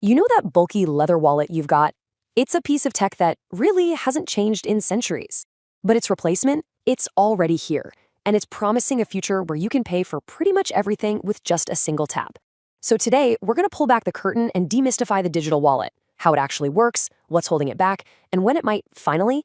You know that bulky leather wallet you've got? It's a piece of tech that really hasn't changed in centuries. But its replacement, it's already here, and it's promising a future where you can pay for pretty much everything with just a single tap. So today, we're going to pull back the curtain and demystify the digital wallet, how it actually works, what's holding it back, and when it might finally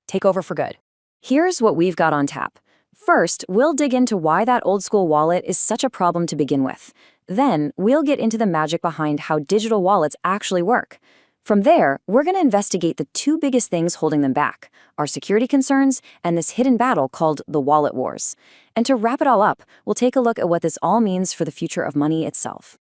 take over for good. Here's what we've got on tap. First, we'll dig into why that old-school wallet is such a problem to begin with. Then, we'll get into the magic behind how digital wallets actually work. From there, we're going to investigate the two biggest things holding them back, our security concerns and this hidden battle called the wallet wars. And to wrap it all up, we'll take a look at what this all means for the future of money itself.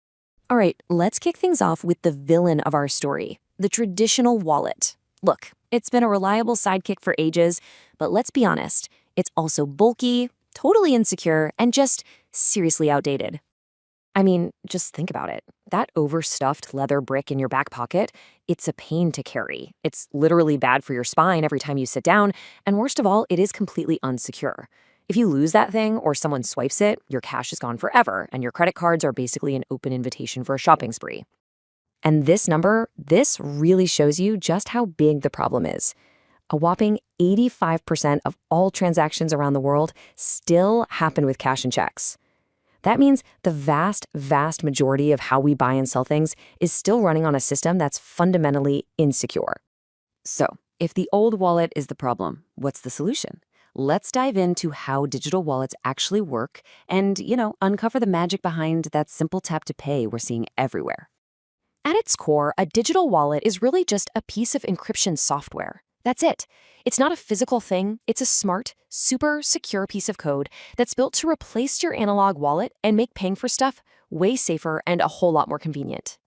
All right, let's kick things off with the villain of our story, the traditional wallet. Look, it's been a reliable sidekick for ages, but let's be honest, it's also bulky, totally insecure, and just seriously outdated. I mean, just think about it. That overstuffed leather brick in your back pocket, it's a pain to carry. It's literally bad for your spine every time you sit down, and worst of all, it is completely unsecure. If you lose that thing or someone swipes it, your cash is gone forever, and your credit cards are basically an open invitation for a shopping spree. And this number, this really shows you just how big the problem is. A whopping 85% of all transactions around the world still happen with cash and checks. That means the vast majority of how we buy and sell things is still running on a system that's fundamentally insecure. So, if the old wallet is the problem, what's the solution? Let's dive into how digital wallets actually work and, uncover the magic behind that simple tap to pay we're seeing everywhere. At its core, a digital wallet is really just a piece of encryption software. That's it. It's not a physical thing. It's a smart, super secure piece of code that's built to replace your analog wallet and make paying for stuff way safer and a whole lot more convenient.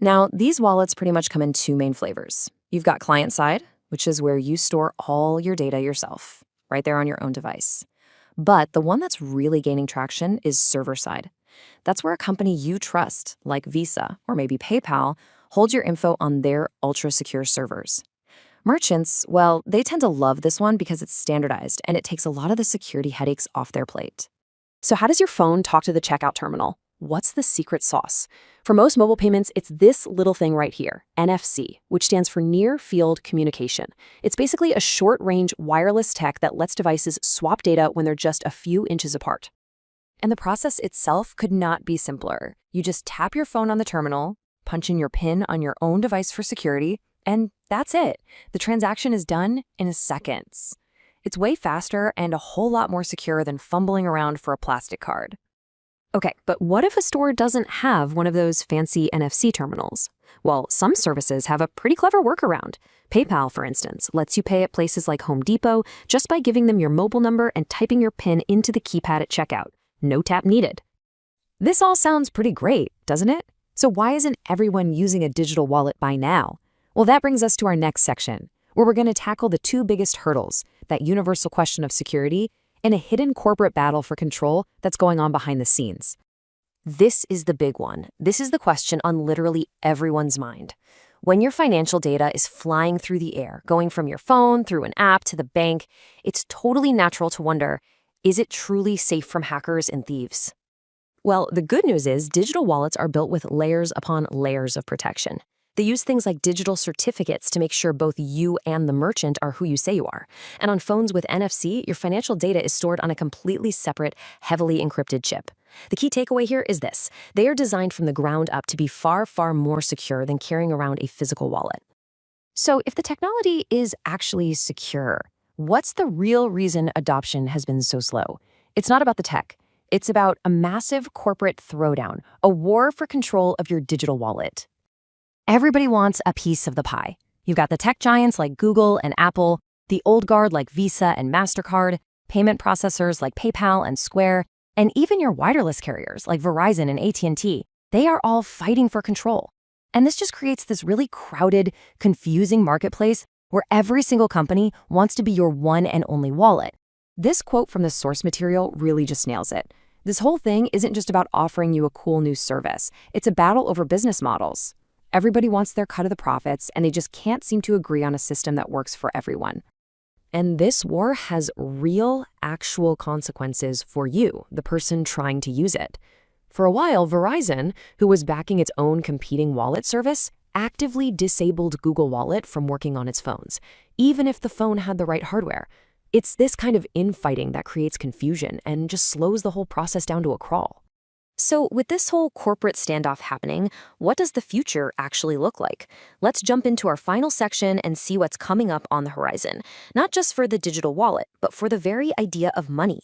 Now, these wallets pretty much come in two main flavors. You've got client side, which is where you store all your data yourself, right there on your own device. But the one that's really gaining traction is server side. That's where a company you trust, like Visa or maybe PayPal, holds your info on their ultra-secure servers. Merchants, well, they tend to love this one because it's standardized and it takes a lot of the security headaches off their plate. So how does your phone talk to the checkout terminal? What's the secret sauce? For most mobile payments, it's this little thing right here, NFC, which stands for Near Field Communication. It's basically a short-range wireless tech that lets devices swap data when they're just a few inches apart. And the process itself could not be simpler. You just tap your phone on the terminal, punch in your PIN on your own device for security, and that's it. The transaction is done in seconds. It's way faster and a whole lot more secure than fumbling around for a plastic card. Okay, but what if a store doesn't have one of those fancy NFC terminals? Well, some services have a pretty clever workaround. PayPal, for instance, lets you pay at places like Home Depot just by giving them your mobile number and typing your PIN into the keypad at checkout. No tap needed. This all sounds pretty great, doesn't it? So why isn't everyone using a digital wallet by now? Well, that brings us to our next section, where we're going to tackle the two biggest hurdles, that universal question of security and a hidden corporate battle for control that's going on behind the scenes. This is the big one. This is the question on literally everyone's mind. When your financial data is flying through the air, going from your phone through an app to the bank, it's totally natural to wonder, is it truly safe from hackers and thieves? Well, the good news is digital wallets are built with layers upon layers of protection. They use things like digital certificates to make sure both you and the merchant are who you say you are. And on phones with NFC, your financial data is stored on a completely separate, heavily encrypted chip. The key takeaway here is this. They are designed from the ground up to be far more secure than carrying around a physical wallet. So if the technology is actually secure, what's the real reason adoption has been so slow? It's not about the tech. It's about a massive corporate throwdown, a war for control of your digital wallet. Everybody wants a piece of the pie. You've got the tech giants like Google and Apple, the old guard like Visa and MasterCard, payment processors like PayPal and Square, and even your wireless carriers like Verizon and AT&T. They are all fighting for control. And this just creates this really crowded, confusing marketplace where every single company wants to be your one and only wallet. This quote from the source material really just nails it. This whole thing isn't just about offering you a cool new service. It's a battle over business models. Everybody wants their cut of the profits, and they just can't seem to agree on a system that works for everyone. And this war has real, actual consequences for you, the person trying to use it. For a while, Verizon, who was backing its own competing wallet service, actively disabled Google Wallet from working on its phones, even if the phone had the right hardware. It's this kind of infighting that creates confusion and just slows the whole process down to a crawl. So, with this whole corporate standoff happening, what does the future actually look like? Let's jump into our final section and see what's coming up on the horizon, not just for the digital wallet, but for the very idea of money.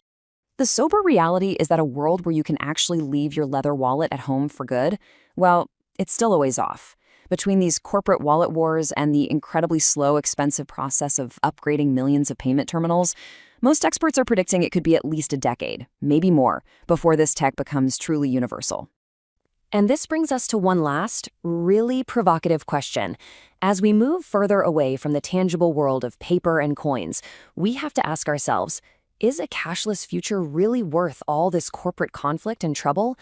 The sober reality is that a world where you can actually leave your leather wallet at home for good, well, it's still a ways off. Between these corporate wallet wars and the incredibly slow, expensive process of upgrading millions of payment terminals, most experts are predicting it could be at least a decade, maybe more, before this tech becomes truly universal. And this brings us to one last, really provocative question. As we move further away from the tangible world of paper and coins, we have to ask ourselves, is a cashless future really worth all this corporate conflict and trouble?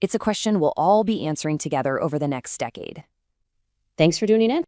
It's a question we'll all be answering together over the next decade. Thanks for tuning in.